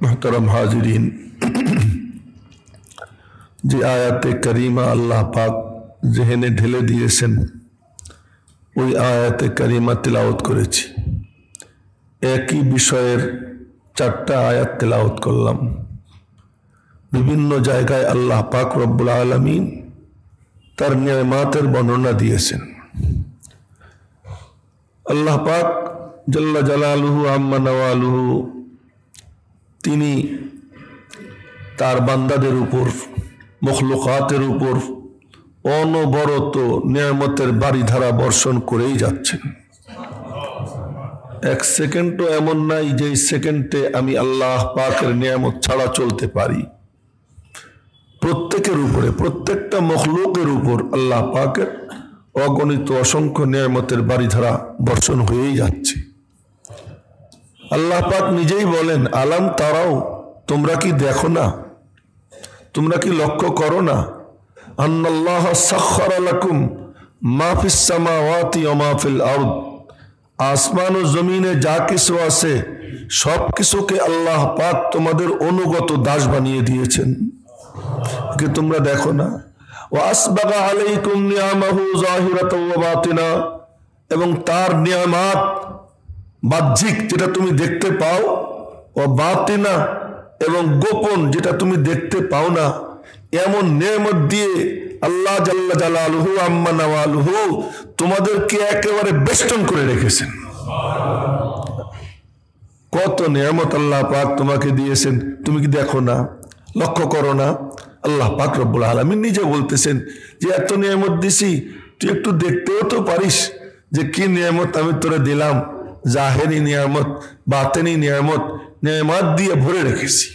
मुहतरम हाजिरीन, যে আয়াতে কারিমা আল্লাহ পাক জেহেনে ঢেলে দিয়েছেন ওই আয়াতে কারিমা তিলাওয়াত করেছি। একই বিষয়ের 4টা আয়াত তিলাওয়াত করলাম। বিভিন্ন জায়গায় আল্লাহ পাক রব্বুল আলামিন তার নিয়ামতের বর্ণনা দিয়েছেন। আল্লাহ পাক জাল্লা জালালুহু আম্মা নওয়ালুহু তিনি তার বান্দাদের উপর, মখলুকাতের উপর অনবরত নিয়ামতের বারিধারা বর্ষণ করেই যাচ্ছেন। এক সেকেন্ডও এমন নাই যে সেকেন্ডে আমি আল্লাহ পাকের নিয়ামত ছাড়া চলতে পারি। প্রত্যেকের উপরে, প্রত্যেকটা মখলুকের উপর আল্লাহ পাকের অগণিত অসংখ্য নিয়ামতের বারিধারা বর্ষণ হয়েই যাচ্ছে। আল্লাহ পাক নিজেই বলেন, আলাম তারাও, তোমরা কি দেখো না, তোমরা কি লক্ষ্য করো না, আন্নাল্লাহ সাখখারা লাকুম মা ফিস সামাওয়াতি ওয়া মা ফিল আরদ, আসমান ও জমিনে যা কিছু আছে সব কিছুকে আল্লাহ পাক তোমাদের অনুগত দাস বানিয়ে দিয়েছেন। কি তোমরা দেখো না? ওয়া আসবাগা আলাইকুম নিআমাহু যাহিরাতাও ওয়া বাতিনা, এবং তার নিয়ামত বাহ্যিক যেটা তুমি দেখতে পাও, ও বাতিনা এবং গোপন যেটা তুমি দেখতে পাও না, এমন নিয়ামত দিয়ে আল্লাহ জাল্লা জালালুহু আম্মা নওয়ালুহু তোমাদেরকে একেবারে বেষ্টন করে রেখেছেন। কত নিয়ামত আল্লাহ পাক তোমাকে দিয়েছেন, তুমি কি দেখো না, লক্ষ্য করো না? আল্লাহ পাক রব্বুল আলামিন নিজে বলতেছেন যে এত নিয়ামত দিছি, তুই একটু দেখতেও তো পারিস যে কি নিয়ামত আমি তোরে দিলাম। জাহেরি নিয়ামত, বাতেনি নিয়ামত, নিয়ামত দিয়ে ভরে রেখেছি।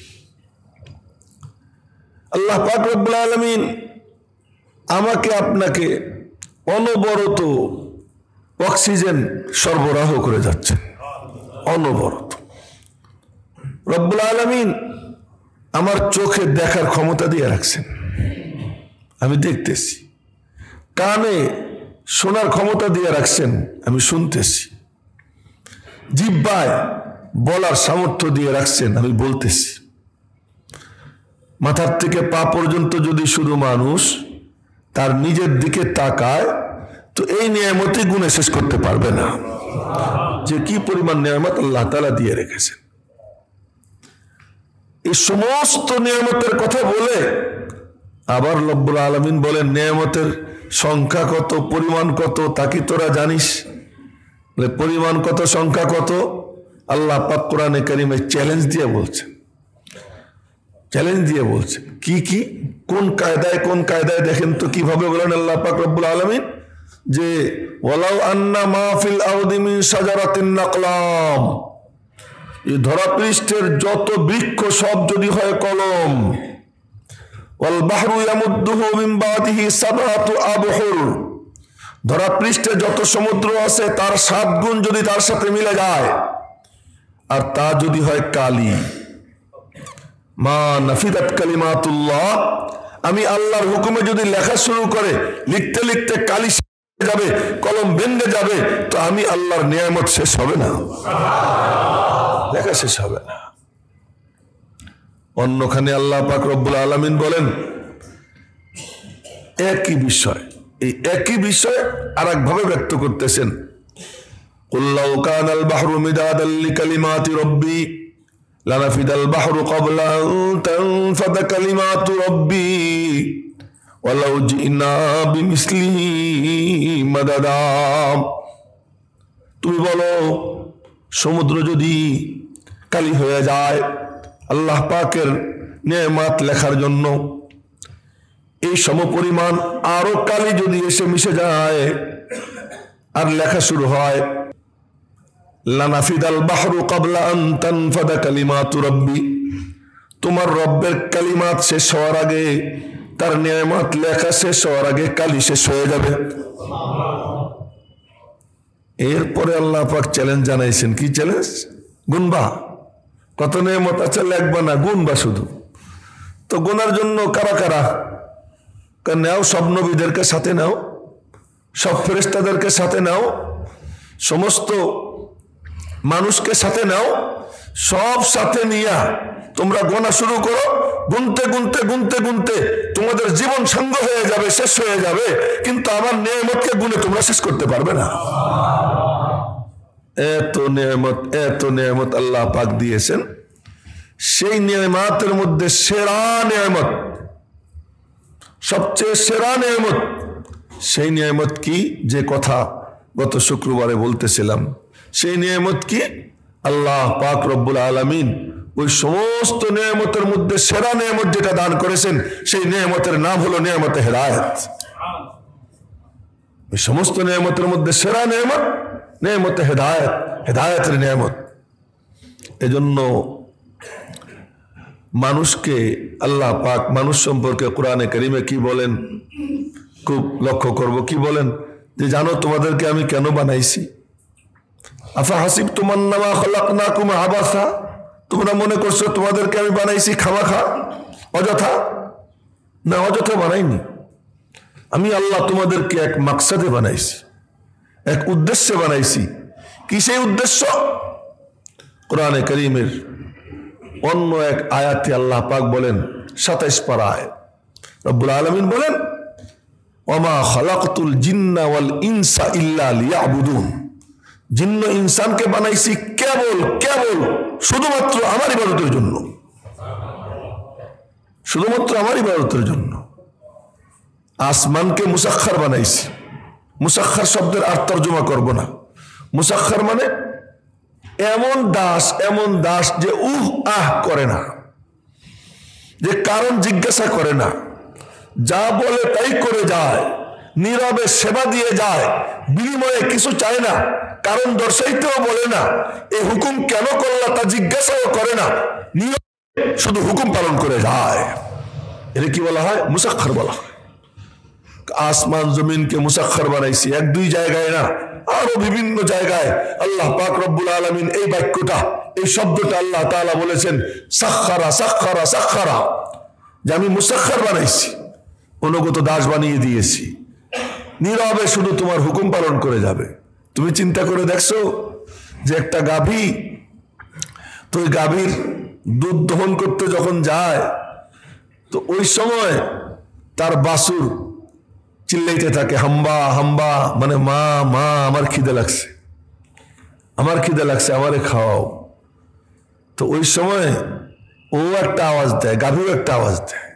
আল্লাহ পাক রব্বুল আলামিন আমাকে আপনাকে অনবরত অক্সিজেন সরবরাহ করে যাচ্ছেন, অনবরত। রব্বুল আলামিন আমার চোখে দেখার ক্ষমতা দিয়ে রাখছেন, আমি দেখতেছি। কানে শোনার ক্ষমতা দিয়ে রাখছেন, আমি শুনতেছি। জিহ্বায় বলার সামর্থ্য দিয়ে রাখছেন, আমি বলতেছি। মাথার থেকে পা পর্যন্ত যদি শুধু মানুষ তার নিজের দিকে তাকায় তো এই নিয়ামতই গুণে শেষ করতে পারবে না যে কি পরিমাণ নিয়ামত আল্লাহ তাআলা দিয়ে রেখেছেন। এই সমস্ত নিয়ামতের কথা বলে আবার রব্বুল আলামিন বলেন, নিয়ামতের সংখ্যা কত, পরিমাণ কত তা কি তোরা জানিস? পরিমাণ কত, সংখ্যা কত? আল্লাহ পাক কোরআনে কারিমে চ্যালেঞ্জ দিয়ে বলছেন, চ্যালেঞ্জ দিয়ে বলছেন। কি কি, কোন কায়দায় দেখেন তো কিভাবে বলেন আল্লাহ পাক রব্বুল আলামিন যে ওয়ালাউ আন্না মা ফিল আরদি মিন শাজারাতিন নাকলাম, এই ধরাপৃষ্ঠের যত বৃক্ষ সব যদি হয় কলম, ওয়াল বাহরু ইয়ামুদ্দুহু মিন বাদিহি সাবআতু আবহুর, ধরাপৃষ্ঠে যত সমুদ্র আছে তার 7 গুণ যদি তার সাথে মিলে যায়, আর তা যদি হয় কালি, মা নাফিদাত কালিমাতুল্লাহ, আমি আল্লাহর হুকুমে যদি লেখা শুরু করে লিখতে লিখতে কালি যাবে, কলম ভেঙে যাবে, তো আমি আল্লাহর নিয়ামত শেষ হবে না, লেখা শেষ হবে না। অন্যখানে আল্লাহ পাক রব্বুল আলামিন বলেন একই বিষয়, এই একই বিষয় আরেক ভাবে ব্যক্ত করতেছেন। কুল লাউ কানাল বাহরু মিদাদাল লিকালিমাতি রাব্বি লানাফিদাল বাহরু ক্বাবলা আন তানফাদা কালিমাতু রাব্বি ওয়ালাউ জিনা বিমিসলিহি মাদাদা। তুমি বলো সমুদ্র যদি কালি হয়ে যায় আল্লাহ পাকের নিয়ামত লেখার জন্য, এই সমপরিমাণ আরো কালি যদি এসে মিশে যায় আর লেখা শুরু হয়, লানাফিদাল বাহরু ক্বাবলা আন তানফাদা কালিমাতু রাব্বি, তোমার রব্বের কালিমাত শেষ হওয়ার আগে, তার নিয়ামত লেখা শেষ হওয়ার আগে কালি শেষ হয়ে যাবে। এরপরে আল্লাহ পাক চ্যালেঞ্জ জানাইছেন। কি চ্যালেঞ্জ? গুনবা, কত নিয়ামত আছে লেখবা না, গুনবা শুধু। তো গোনার জন্য কারা কারা নাও? সব নবীদেরকে সাথে নাও, সব ফেরেশতাদেরকে সাথে নাও, সমস্ত মানুষকে সাথে নাও, সব সাথে নিয়া তোমরা গোনা শুরু করো, গুনতে গুনতে গুনতে গুনতে তোমাদের জীবন সাঙ্গ হয়ে যাবে, শেষ হয়ে যাবে, কিন্তু আমার নেয়ামতকে গুনে তোমরা শেষ করতে পারবে না। এত নেয়ামত আল্লাহ পাক দিয়েছেন। সেই নেয়ামতের মধ্যে সেরা নেয়ামত, সবচেয়ে সেরা নেয়ামত, সেই নিয়ামত কি? যে কথা গত শুক্রবারে বলতেছিলাম, সেই নিয়ামত কি? আল্লাহ পাক রব্বুল আলামিন ওই সমস্ত নিয়ামতের মধ্যে সেরা নিয়ামত যেটা দান করেছেন, সেই নিয়ামতের নাম হলো নিয়ামতে হেদায়েত। ওই সমস্ত নিয়ামতের মধ্যে সেরা নিয়ামত নিয়ামতে হেদায়েত, হেদায়েতের নিয়ামত। এজন্য মানুষকে আল্লাহ পাক মানুষ সম্পর্কে কোরআনে কারিমে কি বলেন খুব লক্ষ্য করব। কি বলেন? যে জানো তোমাদেরকে আমি কেন বানাইছি? আফা হাসিবতুম আন্নামা খালাকনাকুম আবাসা, তোমরা মনে করছো তোমাদেরকে আমি বানাইছি খামাখা, অযথা? না, অযথা বানাইনি। আমি আল্লাহ তোমাদেরকে এক মাকসাদে বানাইছি, এক উদ্দেশ্যে বানাইছি। কি সেই উদ্দেশ্য? কোরআনে কারীমের অন্য এক আয়াতে আল্লাহ পাক বলেন, 27 পারায় রব্বুল আলামিন বলেন, ওয়ামা খালাকতুল জিন্না ওয়াল ইনসা ইল্লা লিয়াবুদুন, জিন্ন ইনসানকে বানাইছি কেবল কেবল শুধুমাত্র আমার ইবাদতের জন্য, শুধুমাত্র আমার ইবাদতের জন্য। আসমানকে মুসাখখার বানাইছি। মুসাখখার শব্দের আর তর্জমা করব না। মুসাখখার মানে এমন দাস যে আহ করে না, যে কারণ জিজ্ঞাসা করে না, যা বলে তাই করে যায়, নীরবে সেবা দিয়ে যায়, বিনিময়ে কিছু চায় না, কারণ দর্শাইতেও বলে না, এই হুকুম কেন করলা তা জিজ্ঞাসাও করে না, নীরবে শুধু হুকুম পালন করে যায়। এর কি বলা হয়? মুসাখখার বলা হয়। আসমান জমিনকে মুসাখখার বানাইছি, 1-2 জায়গায় না, আরো বিভিন্ন জায়গায় আল্লাহ পাক রব্বুল আলামিন এই বাক্যটা, এই শব্দটা আল্লাহ তাআলা বলেছেন, সাখখারা সাখখারা সাখখারা, যে আমি মুসাখখার বানাইছি, অনুগত দাস বানিয়ে দিয়েছি, নীরবে শুধু তোমার হুকুম পালন করে যাবে। তুমি চিন্তা করে দেখছো যে একটা গাভী, তো ওই গাভীর দুধ দহন করতে যখন যায়, তো ওই সময় তার বাছুর চিল্লাইতে থাকে, হাম্বা হাম্বা, মানে মা মা আমার খিদে লাগছে, আমার খিদে লাগছে, আমারে খাওয়াও। তো ওই সময় ও একটা আওয়াজ দেয়, গাভীর একটা আওয়াজ দেয়।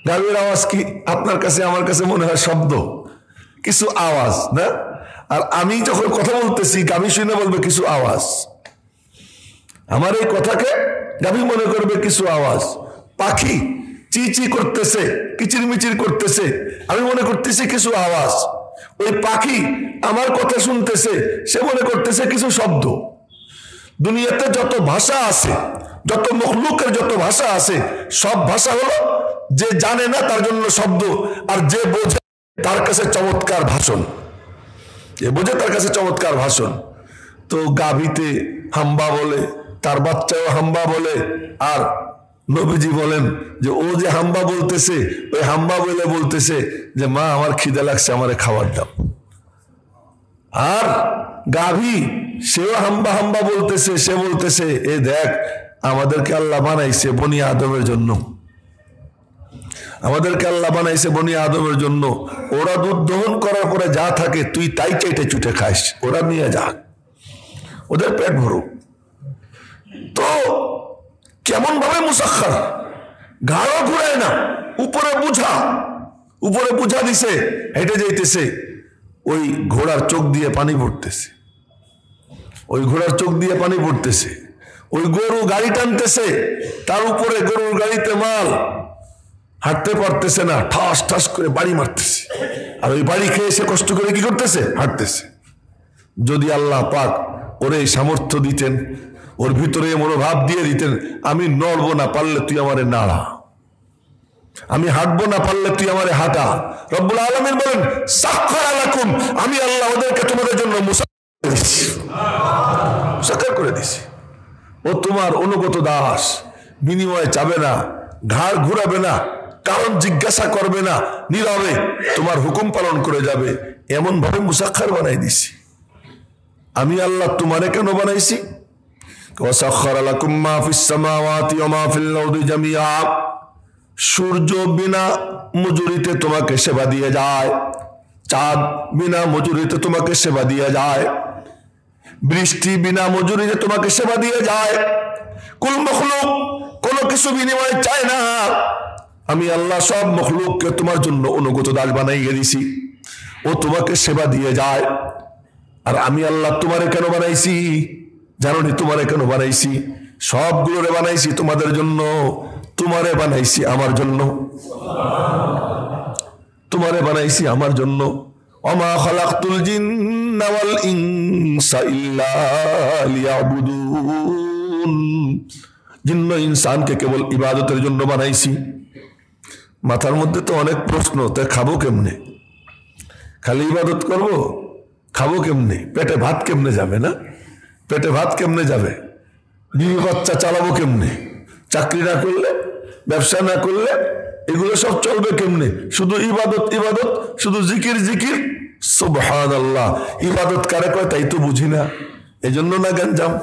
গাভীর আওয়াজ কি আপনার কাছে আমার কাছে মনে হয় শব্দ, কিছু আওয়াজ না? আর আমি যখন কথা বলতেছি, গাভী শুনে বলবে কিছু আওয়াজ। আমার এই কথাকে গাভী মনে করবে কিছু আওয়াজ। পাখি চি চি করতেছে, কিচিরমিচির করতেছে, আমি মনে করতেছি কিছু আওয়াজ। ওই পাখি আমার কথা শুনতেছে, সে মনে করতেছে কিছু শব্দ। দুনিয়াতে যত ভাষা আছে, যত মখলুকের যত ভাষা আছে, সব ভাষা হলো যে জানে না তার জন্য শব্দ, আর যে বোঝে তার কাছে চমৎকার ভাষণ, যে বোঝে তার কাছে চমৎকার ভাষণ। তো গাভীতে হাম্বা বলে, তার বাচ্চাও হাম্বা বলে, আর নবীজি বলেন যে ও যে হাম্বা বলতেছে, ওই হাম্বা বলে বলতেছে যে মা আমার খিদে লাগছে, আমারে খাবার দাও। আর গাভী সেও হাম্বা হাম্বা বলতেছে, সে বলতেছে এ দেখ আমাদেরকে আল্লাহ বানাইছে বনি আদমের জন্য, আমাদেরকে আল্লাহ বানাইছে বনি আদমের জন্য। ওরা দুধ দহন করার পরে যা থাকে তুই তাই চেটে চুটে খাইস, ওরা নিয়ে যাক, ওদের পেট ভরুক। তো কেমন ভাবে মুসাখখার, ঘাড়ও ঘুরায় না, উপরে বুঝা দিছে, হেঁটে যাইতেছে, ওই ঘোড়ার চোখ দিয়ে পানি পড়তেছে, ওই ঘোড়ার চোখ দিয়ে পানি পড়তেছে। ওই গরু গাড়ি টানতেছে, তার উপরে গরুর গাড়িতে মাল, হাঁটতে পারতেছে না, ঠাস ঠাস করে বাড়ি মারতেছে, আর ওই বাড়ি খেয়ে সে কষ্ট করে কি করতেছে? হাঁটতেছে। যদি আল্লাহ পাক ওরে সামর্থ্য দিতেন, ওর ভিতরে মনোভাব দিয়ে দিতেন, আমি নড়বো না পারলে তুই আমারে নাড়া, আমি হাঁটবো না পারলে তুই আমারে হাঁটা। রব্বুল আলামিন বলেন সাখখারা লাকুম, আমি আল্লাহ ওদেরকে তোমাদের জন্য মুসাখখার করে দিছি। ও তোমার অনুগত দাস, বিনিময়ে চাবে না, ঘাড় ঘুরাবে না, কারণ জিজ্ঞাসা করবে না, নীরবে তোমার হুকুম পালন করে যাবে। এমন ভাবে মুসাখখার বানাই দিছি। আমি আল্লাহ তোমারে কেন বানাইছি? ওয়াসাখখারা লাকুম মা ফিস সামাওয়াতি ওয়া মা ফিল আরদি জামিআ, সূর্য বিনা মজুরিতে তোমাকে সেবা দিয়ে যায়, চাঁদ বিনা মজুরিতে তোমাকে সেবা দিয়ে যায়, বৃষ্টি বিনা মজুরিতে তোমাকে সেবা দিয়ে যায়। কুল মখলুক কোনো কিছু বিনিময় চায় না। আমি আল্লাহ সব মখলুককে তোমার জন্য অনুগত দাস বানাইয়ে দিছি, ও তোমাকে সেবা দিয়ে যায়। আর আমি আল্লাহ তোমারে কেন বানাইছি জানো নি? তোমারে কেন বানাইছি? সবগুলোরে বানাইছি তোমাদের জন্য, তোমারে বানাইছি আমার জন্য, তোমারে বানাইছি আমার জন্য। ওমা খালাকতুল জিন্না ওয়াল ইনসা ইল্লা লিয়াবুদুন, জিন্ন ইনসানকে কেবল ইবাদতের জন্য বানাইছি। মাথার মধ্যে তো অনেক প্রশ্ন, তাই খাবো কেমনে? খালি ইবাদত করব, খাবো কেমনে? পেটে ভাত কেমনে যাবে? না পেটে ভাত কেমনে যাবে? বিবি বাচ্চা চালাবো কেমনে? চাকরি না করলে, ব্যবসা না করলে এগুলো সব চলবে কেমনে? শুধু ইবাদত ইবাদত, শুধু জিকির জিকির, সুবহানাল্লাহ। ইবাদত কারে কয় তাই তো বুঝি না, এজন্য না গঞ্জাম।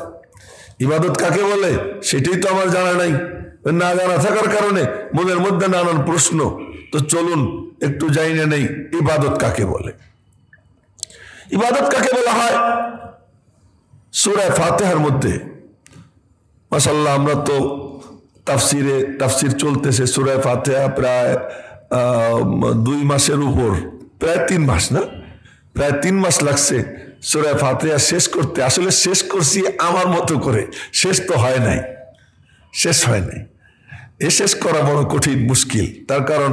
ইবাদত কাকে বলে সেটাই তো আমার জানা নাই। না জানা থাকার কারণে মনের মধ্যে নানান প্রশ্ন। তো চলুন একটু জানিয়ে নেই ইবাদত কাকে বলে। ইবাদত কাকে বলা হয়? সূরা ফাতিহার মধ্যে মাশাআল্লাহ আমরা তো তাফসির চলতেছে সূরা ফাতিহা প্রায় 2 মাসের উপর, প্রায় 3 মাস, না প্রায় 3 মাস লাগছে সূরা ফাতিহা শেষ করতে। আসলে শেষ করছি আমার মতো করে, শেষ তো হয় নাই, শেষ হয় নাই। এ শেষ করা বড় কঠিন, মুশকিল। তার কারণ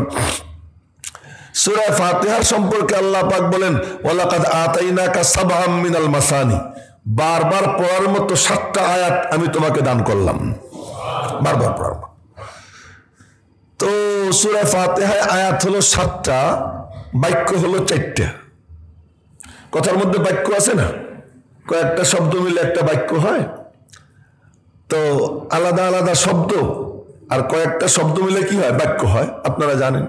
সূরা ফাতিহার সম্পর্কে আল্লাহ পাক বলেন ওয়ালাকাদ আতাইনাকা সাবআম মিনাল মাসানি, বারবার পড়ার মতো 7টা আয়াত আমি তোমাকে দান করলাম, বারবার পড়ার মতো। তো সূরা ফাতিহায় আয়াত হলো 7টা, বাক্য হলো 4টা। কথার মধ্যে বাক্য আছে না, কয়েকটা শব্দ মিলে একটা বাক্য হয়। তো আলাদা আলাদা শব্দ আর কয়েকটা শব্দ মিলে কি হয়? বাক্য হয়, আপনারা জানেন।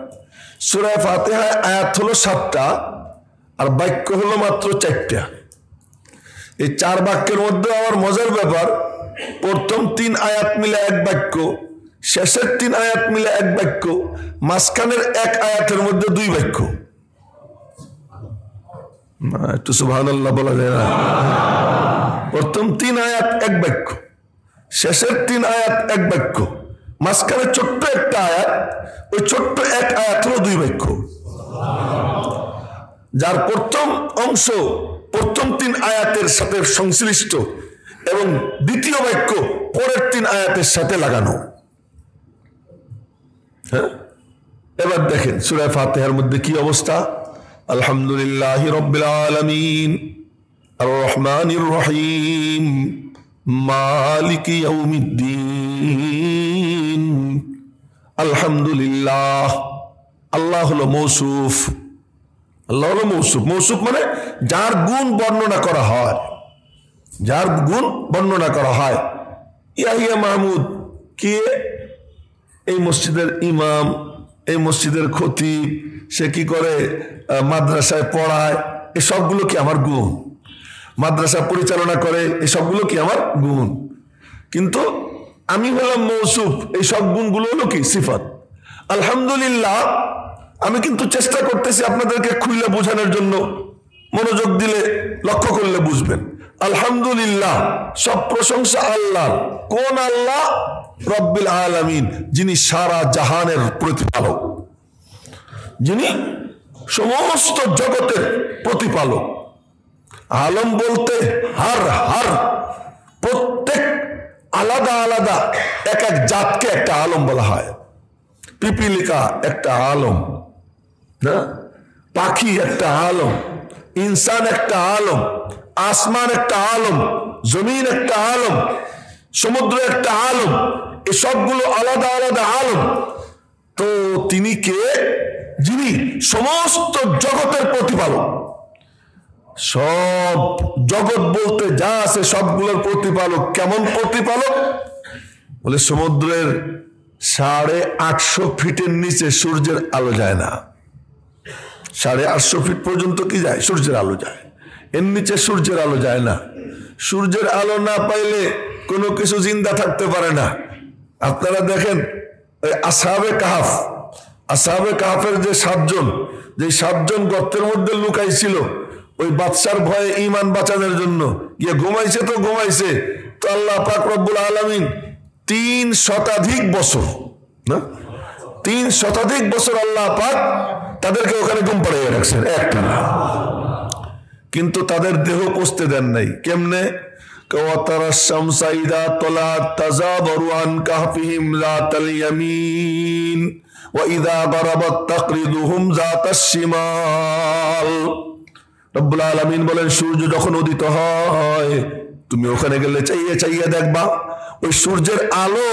সূরা ফাতিহায় আয়াত হলো 7টা আর বাক্য হলো মাত্র 4টা। এই 4 বাক্যের মধ্যে আমার মজার ব্যাপার, প্রথম 3 আয়াত মিলে এক বাক্য, শেষের 3 আয়াত মিলে এক বাক্য, মাঝখানের 1 আয়াতের মধ্যে 2 বাক্য। একটু সুবহানাল্লাহ বলা যায় না? প্রথম 3 আয়াত এক বাক্য, শেষের 3 আয়াত এক বাক্য, মাঝখানে ছোট্ট একটা আয়াত, ওই ছোট্ট 1 আয়াত হলো 2 বাক্য। যার প্রথম অংশ প্রথম 3 আয়াতের সাথে সংশ্লিষ্ট এবং দ্বিতীয় বাক্য পরের 3 আয়াতের সাথে লাগানো। হ্যাঁ, এবার দেখেন সূরা ফাতিহার মধ্যে কি অবস্থা। আলহামদুলিল্লাহি রাব্বিল আলামিন আর রহমানির রহিম মালিকি ইয়াউমিদ্দিন। আলহামদুলিল্লাহ, আল্লাহ হলো মৌসুফ, আল্লাহ হলো মৌসুফ। মৌসুফ মানে যার গুণ বর্ণনা করা হয়, যার গুণ বর্ণনা করা হয়। ইয়া মাহমুদ কে? এই মসজিদের ইমাম, এই মসজিদের খতিব, সে কি করে? মাদ্রাসায় পড়ায়, এই সবগুলো কি আমার গুণ? মাদ্রাসা পরিচালনা করে, এই সবগুলো কি আমার গুণ? কিন্তু আমি হলাম মৌসুফ, এই সব গুণগুলো হলো কি? সিফাত। আলহামদুলিল্লাহ, আমি কিন্তু চেষ্টা করতেছি আপনাদেরকে খুলে বোঝানোর জন্য, মনোযোগ দিলে লক্ষ্য করলে বুঝবেন। আলহামদুলিল্লাহ, সব প্রশংসা আল্লাহ। কোন আল্লাহ? রব্বিল আলামিন, যিনি সারা জাহানের প্রতিপালক, যিনি সমস্ত জগতের প্রতিপালক। আলম বলতে হার হার, প্রত্যেক আলাদা আলাদা এক এক জাতকে একটা আলম বলা হয়। পিপিলিকা একটা আলম, না? পাখি একটা আলম, ইনসান একটা আলম, আসমান একটা আলম, জমিন একটা আলম, সমুদ্র একটা আলম, এসবগুলো আলাদা আলাদা আলম। তো তিনি কে? যিনি সমস্ত জগতের প্রতিপালক। সব জগৎ বলতে যা আছে সবগুলোর প্রতিপালক। কেমন প্রতিপালক? বলে সমুদ্রের 850 ফিটের নিচে সূর্যের আলো যায় না। 850 ফিট পর্যন্ত কি যায়? সূর্যের আলো যায়। এর নিচে সূর্যের আলো যায় না। সূর্যের আলো না পাইলে কোনো কিছু জিন্দা থাকতে পারে না। আপনারা দেখেন আসহাবে কাহাফের যে 7 জন গর্তের মধ্যে লুকাইছিল, ওই বাদশার ভয়ে ঈমান বাঁচানোর জন্য গিয়ে ঘুমাইছে তো আল্লাহ পাক রব্বুল আলামিন 3 শতাধিক বছর না 3 শতাধিক বছর আল্লাহ পাক তাদেরকে ওখানে ঘুম পাড়িয়ে রাখছেন একটানা, কিন্তু তাদের দেহ কষতে দেন নাই। কেমনে? ওয়াতারা শামসা ইযা তালাত তাযাবারু আন কাহফিহিম যাতাল ইয়ামিন ওয়া ইযা গারাবাত তাকরিদুহুম যাতাশ শিমাল। রব্বুল আলামিন বলেন, সূর্য যখন উদিত হয় তুমি ওখানে গেলে চাইয়ে দেখবা ওই সূর্যের আলো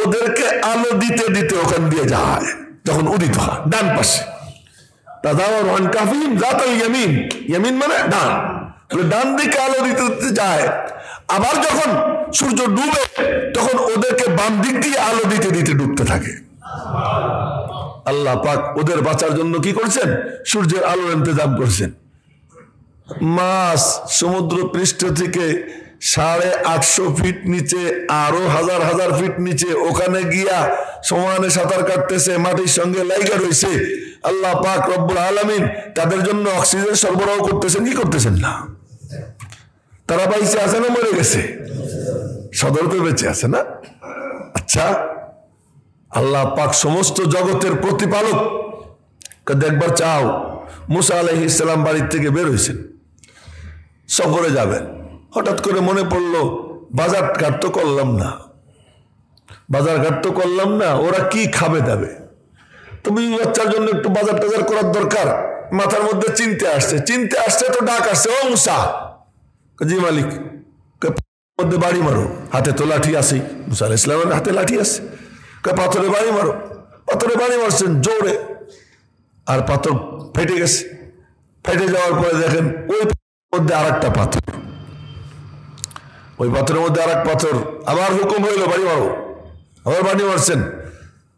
ওদেরকে আলো দিতে দিতে ওখান দিয়ে যায়। যখন উদিত হয় ডান পাশে, তাযাবারু আন কাহফিহিম যাতাল ইয়ামিন, ইয়ামিন মানে ডান, ডান দিকে আলো দিতে দিতে যায়। আবার যখন সূর্য ডুবে তখন ওদেরকে বাম দিক দিয়ে আলো দিতে দিতে ডুবতে থাকে। আল্লাহ পাক ওদের বাঁচার জন্য কি করছেন? সূর্যের আলোর ইন্তজাম করছেন। মাছ সমুদ্র পৃষ্ঠ থেকে 850 ফিট নিচে, আরো হাজার হাজার ফিট নিচে, ওখানে গিয়া সমানে সাঁতার কাটতেছে, মাটির সঙ্গে লাইগা রয়েছে। আল্লাহ পাক রব্বুল আলামিন তাদের জন্য অক্সিজেন সরবরাহ করতেছেন কি করতেছেন না? তারা বাইচে আছে না মরে গেছে? সদর তো বেঁচে আছে না? আচ্ছা, আল্লাহ পাক সমস্ত জগতের প্রতিপালক দেখবার চাও। মুসা আলাইহিস সালাম বাড়ির থেকে বের হয়েছেন, সফরে যাবেন। হঠাৎ করে মনে পড়লো বাজার ঘাট তো করলাম না, ওরা কি খাবে দাবে, তুমি বাচ্চার জন্য একটু বাজার টাজার করার দরকার। মাথার মধ্যে চিনতে আসছে তো ডাক আসছে, ও মুসা। জি মালিক। মধ্যে বাড়ি মারো, হাতে তো লাঠি আছে, মুসা আলাইহিস সালামের হাতে লাঠি আছে। পাথরে বাড়ি মারো, পাথরে বাড়ি মারছেন জোরে, আর পাথর ফেটে গেছে। ফেটে যাওয়ার পরে দেখেন ওই মধ্যে আর একটা পাথর, ওই পাথরের মধ্যে আর এক পাথর। আবার হুকুম হইলো বাড়ি মারো, আবার বাড়ি মারছেন,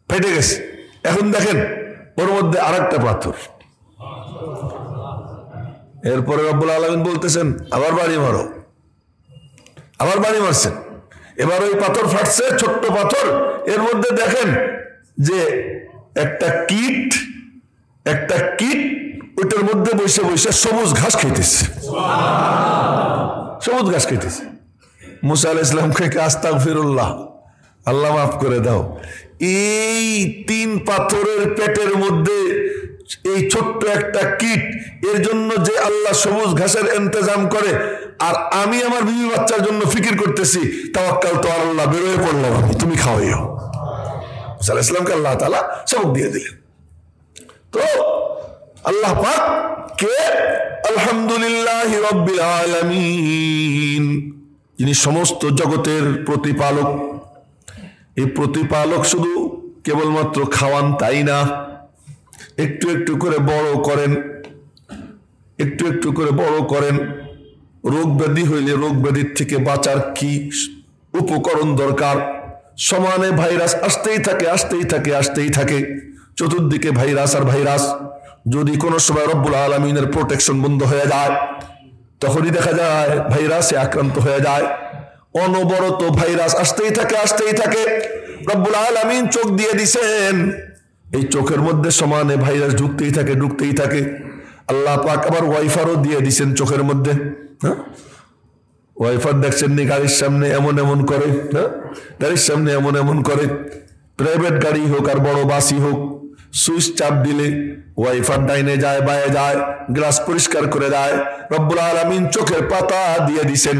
ফেটে গেছে। এখন দেখেন ওর মধ্যে আর একটা পাথর। এরপরে রব্বুল আলামিন বলতেছেন আবার বাড়ি মারো, আবার বাড়ি মারছেন। এবার ওই পাথর ফাটছে, ছোট্ট পাথর। এর মধ্যে দেখেন যে একটা কীট ওইটার মধ্যে বসে বসে সবুজ ঘাস খাইতেছে। মুসা আলাইহিস সালামকে আস্তাগফিরুল্লাহ, আল্লাহ মাফ করে দাও। এই 3 পাথরের পেটের মধ্যে এই ছোট্ট একটা কীট, এর জন্য যে আল্লাহ সবুজ ঘাসের ইন্তজাম করে, আর আমি আমার বিবি বাচ্চার জন্য ফিকির করতেছি। তাওয়াক্কাল তো আল্লাহ, বেরোয় পড়লাম আমি, তুমি খাওয়াইও। মুসা আলাইহিস সালামকে আল্লাহ তাআলা সবক দিয়ে দিলেন। তো আল্লাহ পাক কে? আলহামদুলিল্লাহি রাব্বিল আলামিন, যিনি সমস্ত জগতের প্রতিপালক। এই প্রতিপালক শুধু কেবলমাত্র খাওয়ান তাই না, একটু একটু করে বড় করেন। রোগ ব্যাধি হইলে রোগ ব্যাধির থেকে বাঁচার কি উপকরণ দরকার? সমানে ভাইরাস আসতেই থাকে, চতুর্দিকে ভাইরাস আর ভাইরাস। যদি কোনো সময় রব্বুল আলামিনের প্রোটেকশন বন্ধ হয়ে যায়, তখনই দেখা যায় ভাইরাসে আক্রান্ত হয়ে যায়। অনবরত ভাইরাস আসতেই থাকে। রব্বুল আলামিন চোখ দিয়ে দিছেন, এই চোখের মধ্যে সমানে ভাইরাস ঢুকতেই থাকে। আল্লাহ পাক আবার ওয়াইফারও দিয়ে দিছেন চোখের মধ্যে। হ্যাঁ, ওয়াইফার দেখছেন নি? গাড়ির সামনে এমন করে, গাড়ির সামনে এমন করে। প্রাইভেট গাড়ি হোক আর বড় বাসই হোক, সুইচ চাপ দিলে ওয়াইফার ডাইনে যায় বায়ে যায়, গ্লাস পরিষ্কার করে দেয়। রব্বুল আলামিন চোখের পাতা দিয়ে দিছেন,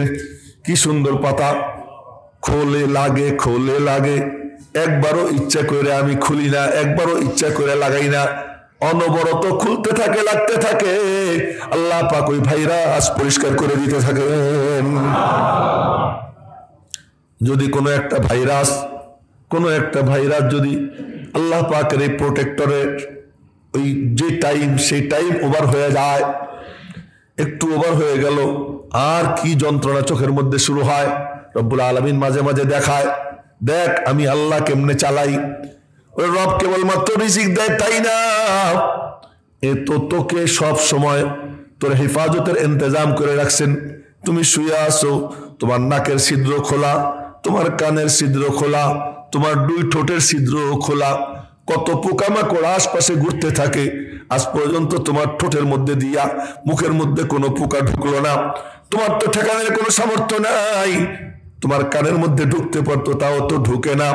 কি সুন্দর পাতা। খোলে লাগে, একবারও ইচ্ছা করে আমি খুলি না, একবারও ইচ্ছা করে লাগাই না, অনবরত খুলতে থাকে, লাগতে থাকে। আল্লাহ পাক ওই ভাইরাস পরিষ্কার করে দিতে থাকেন। যদি কোনো একটা ভাইরাস যদি আল্লাহ পাকের এই প্রোটেক্টরের ওই যে টাইম, সেই টাইম ওভার হয়ে যায়, একটু ওভার হয়ে গেল, আর কি যন্ত্রণা চোখের মধ্যে শুরু হয়। রব্বুল আলামিন মাঝে মাঝে দেখায়, দেখ আমি আল্লাহ কেমনে চালাই। ওই রব কেবলমাত্র রিজিক দেয় তাই না, এ তো তোকে সব সময় তোর হেফাজতের ইন্তজাম করে রাখছেন। তুমি শুয়ে আছো, তোমার নাকের ছিদ্র খোলা, তোমার কানের ছিদ্র খোলা, তোমার দুই ঠোঁটের ছিদ্র খোলা, কত পোকামাকড় আশপাশে ঘুরতে থাকে, আজ পর্যন্ত তোমার ঠোঁটের মধ্যে দিয়া মুখের মধ্যে কোনো পোকা ঢুকলো না। তোমার তো ঠেকানোর কোনো সামর্থ্য নাই। তোমার কানের মধ্যে ঢুকতে পারতো, তাও তো ঢুকে না।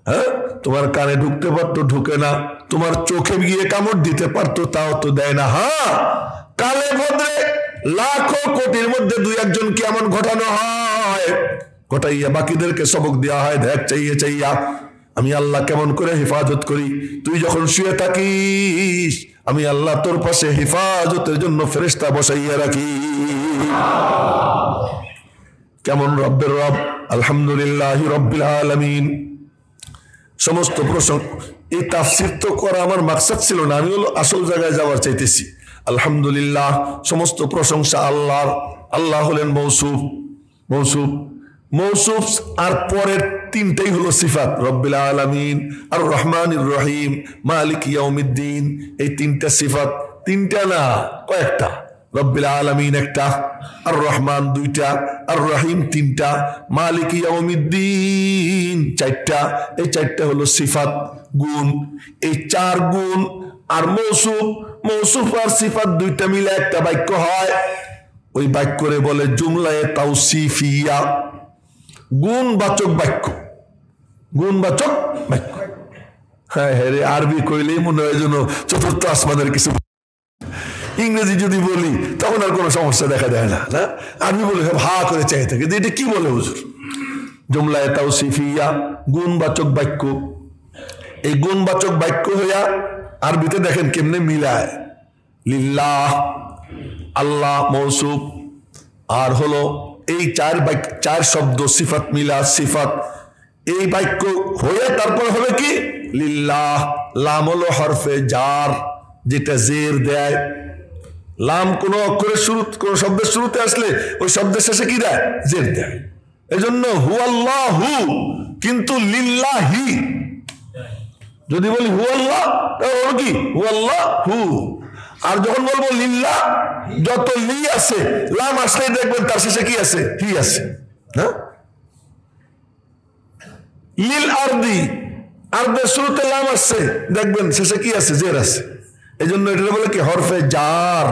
হ্যাঁ, তোমার কানে ঢুকতে পারতো, ঢুকে না। তোমার চোখে গিয়ে কামড় দিতে পারতো, তাও তো দেয় না। হ্যাঁ, কালে ভদ্রে লাখো কোটির মধ্যে দুই একজনকে এমন ঘটানো হয়, ঘটাইয়া বাকিদেরকে সবক দেওয়া হয়। দেখ চাইয়া চাইয়া আমি আল্লাহ কেমন করে হেফাজত করি। তুই যখন শুয়ে থাকিস, আমি আল্লাহ তোর পাশে হেফাজতের জন্য ফেরেশতা বসাইয়া রাখি। কেমন রব্বের রব। আলহামদুলিল্লাহ রব্বিল আলামিন। সমস্ত প্রশংসা, এই তাফসীর তো করা আমার মাকসাদ ছিল না, আমি হলো আসল জায়গায় যাওয়ার চাইতেছি। আলহামদুলিল্লাহ, সমস্ত প্রশংসা আল্লাহর। আল্লাহ হলেন মৌসুফ, মৌসুফ, মৌসুফ, আর পরের তিনটাই হলো সিফাত। রব্বিল আলামিন, আর রহমানির রহিম, মালিক ইয়াউমিদ্দিন। এই তিনটা সিফাত, তিনটা না কয়েকটা। রব্বিল আলামিন একটা, আর রহমান দুইটা, আর রহিম তিনটা, মালিক ইয়াউমিদ্দিন চারটা। এই চারটা হলো সিফাত, গুণ। এই চার গুণ আর মৌসুফ, মৌসুফ আর সিফাত দুইটা মিলে একটা বাক্য হয়। ওই বাক্যরে বলে জুমলায়ে তাওসিফিয়া, গুণবাচক বাক্য, গুণবাচক বাক্য। হ্যাঁ হ্যাঁ রে, আরবি কইলেই মনে হয় যেন চতুর্থ আসমানের কিছু। ইংরেজি যদি বলি তখন আর কোনো সমস্যা দেখা দেয় না, না? আরবি বলে হা করে চাই থাকে, এটা কি বলে হুজুর? জুমলায়ে তাওসিফিয়া, গুণবাচক বাক্য। এই গুণবাচক বাক্য হইয়া আরবিতে দেখেন কেমনে মিলায়। লিল্লাহ, আল্লাহ মৌসুফ, আর হলো এই চার শব্দ সিফাত মিলা সিফাত। এই বাক্য হয়ে তারপর হবে কি লিল্লাহ। লাম হলো হরফে জার, যেটা জের দেয়। লাম কোন অক্ষরের শুরু, কোন শব্দের শুরুতে আসলে ওই শব্দের শেষে কি দেয়? জের দেয়। এজন্য হু আল্লাহু, কিন্তু লিল্লাহি। যদি বলি হু আল্লাহ, তাহলে কি হু আল্লাহ হু। আর যখন বলবো লিল্লাহ, যত লি আছে লাম আসলে দেখবেন তার শেষে কি আছে? হি আছে। হ্যাঁ, লিল আরদি, আরদের শুরুতে লাম আসছে, দেখবেন শেষে কি আছে? জের আছে। এই জন্য এটা বলে কি হরফে জার,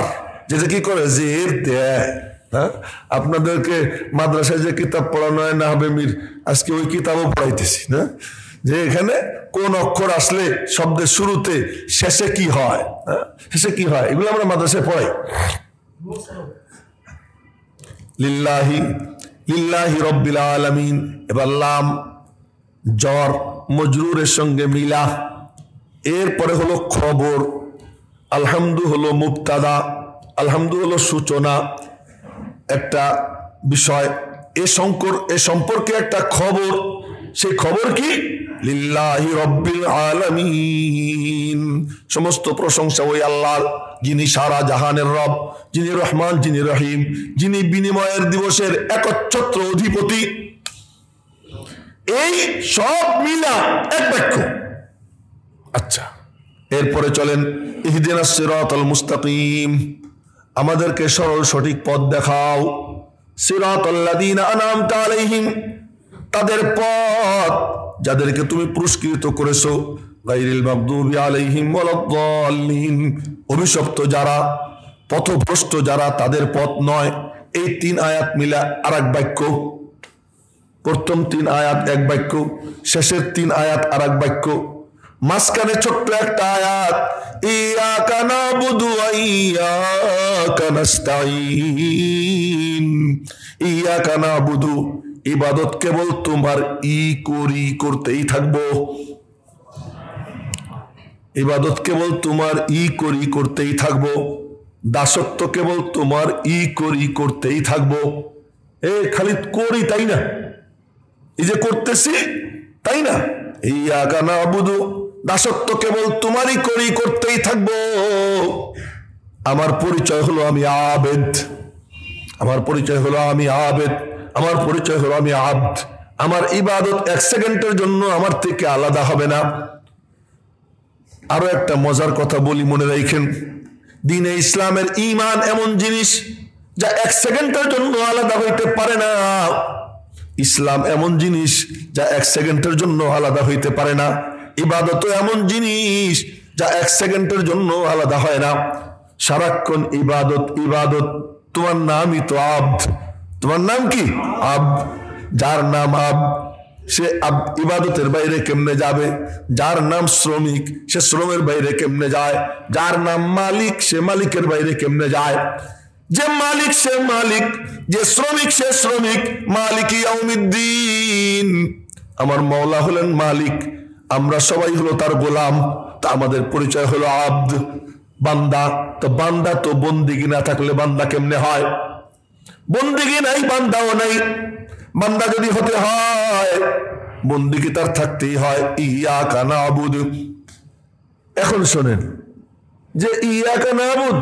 যেটা কি করে? জের দেয়। হ্যাঁ, আপনাদেরকে মাদ্রাসায় যে কিতাব পড়ানো হয় না হবে মির, আজকে ওই কিতাবও পড়াইতেছি না, যে এখানে কোন অক্ষর আসলে শব্দের শুরুতে শেষে কি হয়, শেষে কি হয়, এগুলো আমরা মাদ্রাসায় পড়াই। লিল্লাহি, লিল্লাহি রব্বিল আলামিন। এবার লাম জর মজরুরের সঙ্গে মিলা। এরপরে হলো খবর। আলহামদু হলো মুবতাদা, আলহামদু হলো সূচনা, একটা বিষয়। এ সম্পর্কে একটা খবর। সেই খবর কি? লিল্লাহি রব্বিল আলামিন। সমস্ত প্রশংসা ওই আল্লাহর, যিনি সারা জাহানের রব, যিনি রহমান, যিনি রহিম, যিনি বিনিময়ের দিবসের একচ্ছত্র অধিপতি। এই সব মিলা এক বাক্য। আচ্ছা, এরপরে চলেন ইহদিনাস সিরাতাল মুস্তাকিম, আমাদেরকে সরল সঠিক পথ দেখাও। সিরাতাল্লাযীনা আনআমতা আলাইহিম, তাদের পথ যাদেরকে তুমি পুরস্কৃত করেছো। গায়রিল মাগদুবি আলাইহিম ওয়ালাদ-দাল্লিন, অভিশপ্ত যারা, পথভ্রষ্ট যারা, তাদের পথ নয়। এই 3 আয়াত মিলা আর এক বাক্য। প্রথম 3 আয়াত এক বাক্য, শেষের 3 আয়াত আর এক বাক্য, মাঝখানে ছোট্ট একটা আয়াত ইয়াকা নাবুদু ওয়া ইয়াকা নাস্তাঈন। ইয়াকা নাবুদু, ইবাদত কেবল তোমার করতেই থাকবো। ইবাদত কেবল তোমার করতেই থাকবো। দাসত্ব কেবল তোমার করতেই থাকবো। খালি করি তাই না, এই যে করতেছি তাই না। ইয়াকা নাবুদু, দাসত্ব কেবল তোমারই করতেই থাকবো। আমার পরিচয় হলো আমি আবেদ, আমার পরিচয় হলো আমি আবেদ, আমার পরিচয় হলো আমি আব্দ। আমার ইবাদত 1 সেকেন্ডের জন্য আমার থেকে আলাদা হবে না। আরো একটা মজার কথা বলি, মনে রাখেন, দ্বীনে ইসলামের ঈমান এমন জিনিস যা এক সেকেন্ডের জন্য আলাদা হইতে পারে না। ইসলাম এমন জিনিস যা এক সেকেন্ডের জন্য আলাদা হইতে পারে না। ইবাদত এমন জিনিস যা এক সেকেন্ডের জন্য আলাদা হয় না। সারাক্ষণ ইবাদত ইবাদত। তোমার নামই তো আব্দ। তোমার নাম কি? আব্দ। যার নাম আব্দ সে ইবাদতের বাইরে কেমনে যাবে? যার নাম শ্রমিক সে শ্রমের বাইরে কেমনে যায়? যার নাম মালিক সে মালিকের বাইরে কেমনে যায়? যে মালিক সে মালিক, যে শ্রমিক সে শ্রমিক। মালিক ইয়াউমিদ্দিন, আমার মাওলা হলেন মালিক, আমরা সবাই হলো তার গোলাম। তা আমাদের পরিচয় হলো আব্দ, বান্দা। তো বান্দা তো বন্দিগি না থাকলে বান্দা কেমনে হয়? বন্দিগি নাই, বান্দাও নাই। বান্দা যদি হতে হয় বন্দিগি তার থাকতেই হয়। ইয়াকা নাবুদু। এখন শোনেন যে ইয়াকা নাবুদ,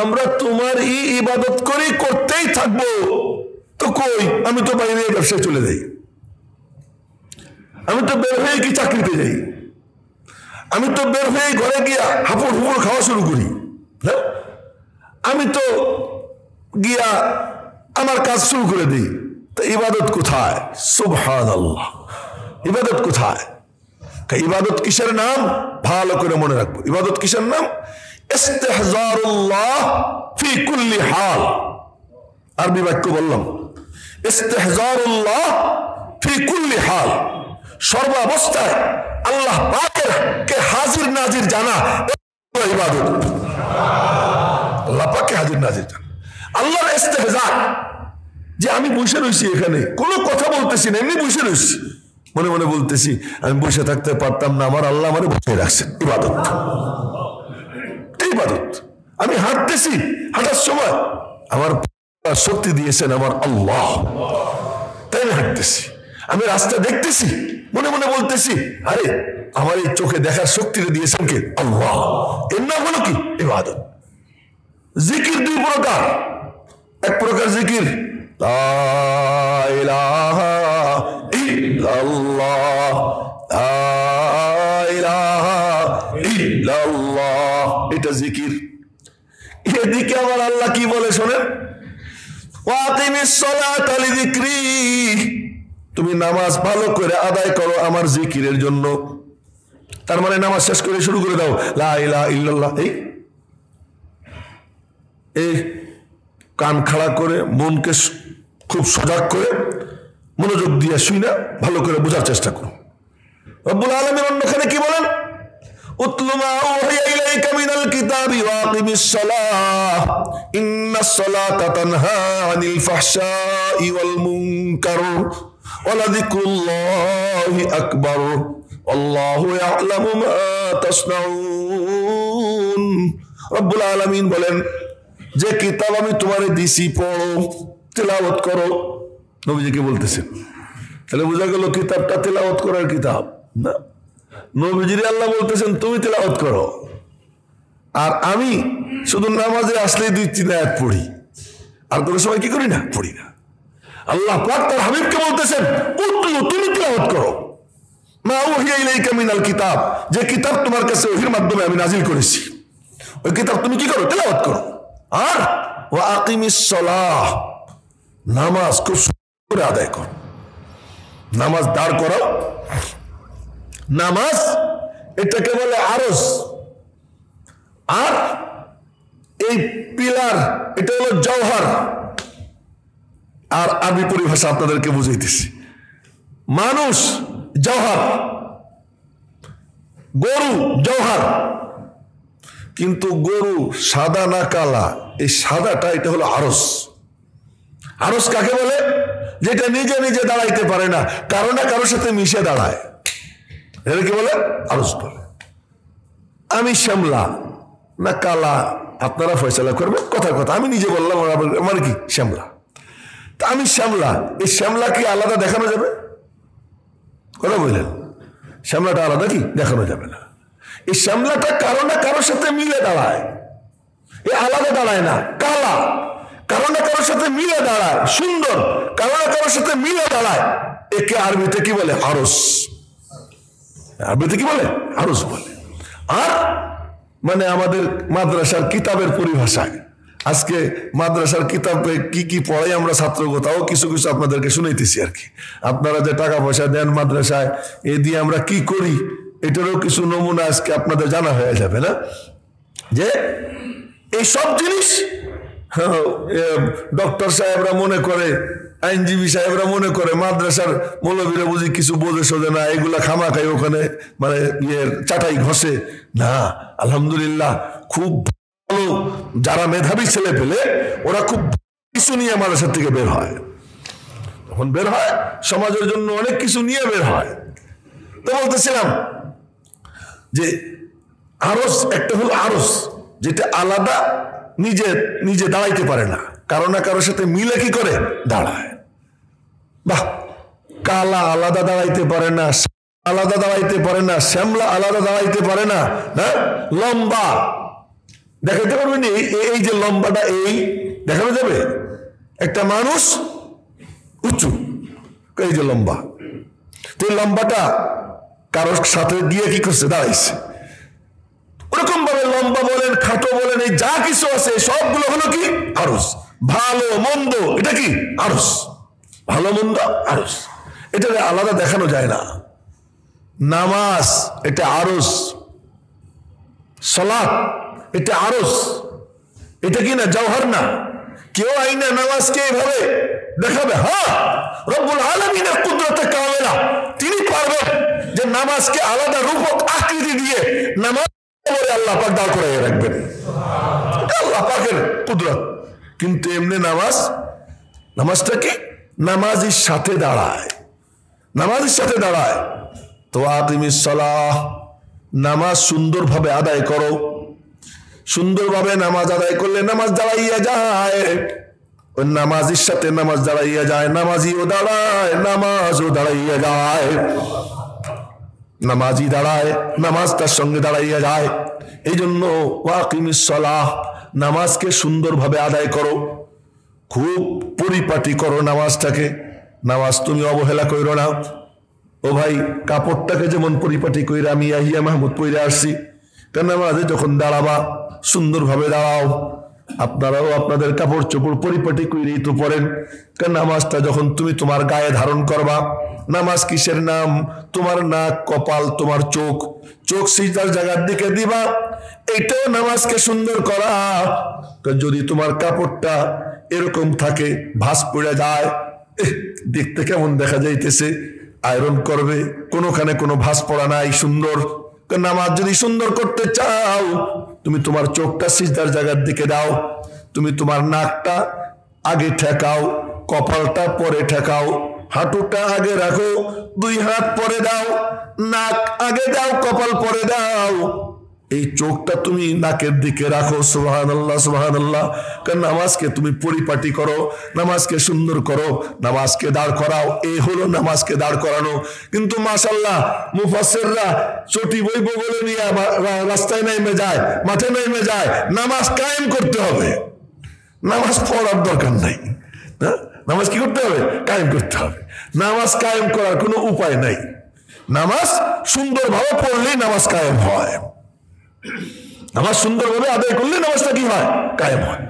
আমরা তোমার ইবাদত করি, করতেই থাকবো। তো কই? আমি তো বাইরে ব্যবসায় চলে যাই, আমি তো বের হয়ে কি চাকরিতে যাই, আমি তো বের হয়ে ঘরে গিয়া হাঁপুড় হুপুড় খাওয়া শুরু করি। হ্যাঁ, আমি তো গিয়া আমার কাজ শুরু করে দিই। তো ইবাদত কোথায়? সুবহানাল্লাহ, ইবাদত কোথায়? ইবাদত কিসের নাম? ভালো করে মনে রাখবো। ইবাদত কিসের নাম? ইস্তিহজারুল্লাহ ফি কুল্লি হাল। আরবি বাক্য বললাম, ইস্তিহজারুল্লাহ ফি কুল্লি হাল। সর্বাবস্থায় আল্লাহ পাকের কে হাজির নাজির জানা ইবাদত। আল্লাহ পাককে হাজির নাজির জানা, আল্লাহর ইস্তিহজার। যে আমি বসে রয়েছি এখানে, কোনো কথা বলতেছি না, এমনি বসে রয়েছি, মনে মনে বলতেছি আমি বসে থাকতে পারতাম না, আমার আল্লাহ আমারে বসে রাখছেন। ইবাদত, ইবাদত। আমি হাঁটতেছি, হাঁটার সময় আমার শক্তি দিয়েছেন আমার আল্লাহ, তাই আমি হাঁটতেছি। আমি রাস্তা দেখতেছি, মনে মনে বলতেছি আরে আমার এই চোখে দেখার শক্তিটা দিয়েছেন কে? আল্লাহ। এর নাম হলো কি? ইবাদত। জিকির দুই প্রকার। এক প্রকার জিকির লা ইলাহা ইল্লাল্লাহ, লা ইলাহা ইল্লাল্লাহ, এটা জিকির। এদিকে আমার আল্লাহ কি বলে শোনেন, ওয়াকিমিস সালাতা লিযিকরি, তুমি নামাজ ভালো করে আদায় করো আমার জিকিরের জন্য। তার মানে নামাজ শেষ করে শুরু করে দাও লা ইলাহা ইল্লাল্লাহ। এই কান খাড়া করে, মনকে খুব সজাগ করে, মনোযোগ দিয়ে শুই না, ভালো করে বোঝার চেষ্টা করো। রব্বুল আলামিন অন্যখানে কি বলেন? উতলু মা উহিয়া ইলাইকা মিনাল কিতাবি ওয়াকিমিস সালাহ ইন্নাস সালাতা তানহা আনিল ফাহশাই ওয়াল মুনকার ওয়ালাযিকরুল্লাহি আকবার আল্লাহু ইয়ালামু মা তাসনাউন। রব্বুল আলামিন বলেন যে কিতাব আমি তোমারে দিছি পড়ো, তেলাওয়াত করো। নবীজিকে বলতেছেন। তাহলে বোঝা গেল কিতাবটা তেলাওয়াত করার কিতাব না, নবীজিরে আল্লাহ বলতেছেন তুমি তেলাওয়াত করো। আর আমি শুধু নামাজে আসলেই 2-3 আয়াত পড়ি, আর কোনো সময় কি করি না, পড়ি না। আল্লাহ পাক তার হাবিবকে বলতেছেন উতলু, তুমি তেলাওয়াত করো মা উহিয়া ইলাইকা মিনাল কিতাব, যে কিতাব তোমার কাছে ওহীর মাধ্যমে আমি নাজিল করেছি, ওই কিতাব তুমি কি করো? তেলাওয়াত করো। আর ওয়া আকিমিস সালাহ, নামাজ খুব করে আদায় কর। নামাজ দাঁড় করাও। নামাজ এটাকে বলে আরজ, আর এই পিলার এটা হলো জওহার। আর আরবি পরিভাষা আপনাদেরকে বুঝাইতেছি। মানুষ জওহার, গরু জওহার, কিন্তু গরু সাদা না কালা, এই সাদাটা এটা হলো আরস। আরস কাকে বলে? যেটা নিজে নিজে দাঁড়াইতে পারে না, কারো না কারোর সাথে মিশে দাঁড়ায়, এটা কি বলে? আরস বলে। আমি শ্যামলা না কালা আপনারা ফয়সালা করবেন, কথা কথা। আমি নিজে বললাম আমার কি শ্যামলা, তা আমি শ্যামলা। এই শ্যামলা কি আলাদা দেখানো যাবে? কথা বললেন, শ্যামলাটা আলাদা কি দেখানো যাবে না। এই শ্যামলাটা কারো না কারোর সাথে মিলে দাঁড়ায়, এ আলাদা দাঁড়ায় না। কালা কারো না কারোর সাথে মিলে দাঁড়ায়, সুন্দর কারো না কারোর সাথে মিলে দাঁড়ায়, একে আরবিতে কি বলে? আরস। আরবিতে কি বলে? আরস বলে। আর মানে আমাদের মাদ্রাসার কিতাবের পরিভাষায় আজকে মাদ্রাসার কিতাবে কি কি পড়াই আমরা ছাত্রগো তাও কিছু কিছু আপনাদেরকে শুনাইতেছি আর কি। আপনারা যে টাকা পয়সা দেন মাদ্রাসায়, এ দিয়ে আমরা কি করি এটারও কিছু নমুনা আজকে আপনাদের জানা হয়ে যাবে না, যে এই সব জিনিস ডক্টর সাহেবরা মনে করে, আইনজীবী সাহেবরা মনে করে মাদ্রাসার মৌলবীরা বুঝি কিছু বোঝে সোজে না, এগুলা খামাখাই ওখানে মানে চাটাই ঘষে না। আলহামদুলিল্লাহ খুব ভালো যারা মেধাবী ছেলে পেলে ওরা খুব কিছু নিয়ে মাদ্রাসার থেকে বের হয়, তখন বের হয় সমাজের জন্য অনেক কিছু নিয়ে বের হয়। তো বলতেছিলাম যে আরস একটা হলো আরস, যেটা আলাদা নিজে নিজে দাঁড়াইতে পারে না, কারো না কারোর সাথে মিলে কি করে দাঁড়ায়। বাহ, কালা আলাদা দাঁড়াইতে পারে না, আলাদা দাঁড়াইতে পারে না, শ্যামলা আলাদা দাঁড়াইতে পারে না, হ্যাঁ লম্বা দেখাইতে পারবেন। এই যে লম্বাটা এই দেখানো যাবে, একটা মানুষ উঁচু এই যে লম্বা, তো এই লম্বাটা কারোর সাথে গিয়ে কি করছে দাঁড়াইছে। ওরকম ভাবে লম্বা বলেন খাটো বলেন এই যা কিছু আছে সবগুলো হলো কি আরস। ভালো মন্দ এটা কি আরস, ভালো মন্দ আরস, এটা আলাদা দেখানো যায় না। নামাজ এটা আরস, সালাত এটা আরস, এটা কি না জওহর না। কেউ আইনা নামাজকে এইভাবে দেখাবে, হ্যাঁ রব্বুল আলামিনের কুদরতে কামেলা, তিনি পারবেন যে নামাজকে আলাদা রূপক আকৃতি দিয়ে নামাজ আল্লাহ পাক দাঁড় করাইয়া রাখবেন, আল্লাহ পাকের কুদরত। কিন্তু এমনি নামাজটা কি নামাজের সাথে দাঁড়ায়, নামাজের সাথে দাঁড়ায়। তো আকিমিস সালাহ, নামাজ সুন্দরভাবে আদায় করো। সুন্দরভাবে নামাজ আদায় করলে নামাজ দাঁড়াইয়া যায়, ওই নামাজের সাথে নামাজ দাঁড়াইয়া যায়, নামাজিও দাঁড়ায় নামাজও দাঁড়াইয়া যায়, নামাজি দাঁড়ায় নামাজ তার সঙ্গে দাঁড়াইয়া যায়। এই জন্য ওয়াকিমিস সালাহ, নামাজকে সুন্দরভাবে আদায় করো, খুব পরিপাটি করো নামাজটাকে। নামাজ তুমি অবহেলা করো না। ও ভাই, কাপড়টাকে যেমন পরিপাটি কইরা আমি ইয়াহিয়া মাহমুদ পইরা আসছি, কেন নামাজে যখন দাঁড়াবা সুন্দরভাবে দাঁড়াও। আপনারাও আপনাদের কাপড় চোপড় পরিপাটি কইরেই তো পড়েন, কারণ নামাজটা যখন তুমি তোমার গায়ে ধারণ করবা, নামাজ কিসের নাম? তোমার নাক, কপাল, তোমার চোখ, চোখ সিজদার জায়গার দিকে দিবা, এটাও নামাজকে সুন্দর করা। যদি তোমার কাপড়টা এরকম থাকে, ভাঁজ পড়ে যায়, দেখতে কেমন দেখা যাইতেছে, আয়রন করবে, কোনোখানে কোনো ভাঁজ পড়া নাই, সুন্দর। নামাজ যদি সুন্দর করতে চাও, তুমি তোমার চোখটা সিজদার জায়গার দিকে দাও, তুমি তোমার নাকটা আগে ঠেকাও, কপালটা পরে ঠেকাও, হাঁটুটা আগে রাখো, দুই হাত পরে দাও, নাক আগে দাও, কপাল পরে দাও, এই চোখটা তুমি নাকের দিকে রাখো। সুবহানাল্লাহ সুবহানাল্লাহ। কারণ নামাজকে তুমি পরিপাটি করো, নামাজকে সুন্দর করো, নামাজকে দাঁড় করাও, এই হলো নামাজকে দাঁড় করানো। কিন্তু মাশাআল্লাহ মুফাসসিররা চটি বই বগলে নিয়ে রাস্তায় নেমে যায়, মাঠে নেমে যায়, নামাজ কায়েম করতে হবে, নামাজ পড়ার দরকার নাই। নামাজ কি করতে হবে? কায়েম করতে হবে। নামাজ কায়েম করার কোনো উপায় নাই, নামাজ সুন্দরভাবে পড়লেই নামাজ কায়েম হয়, নামাজ সুন্দরভাবে আদায় করলে নামাজটা কি হয়? কায়েম হয়।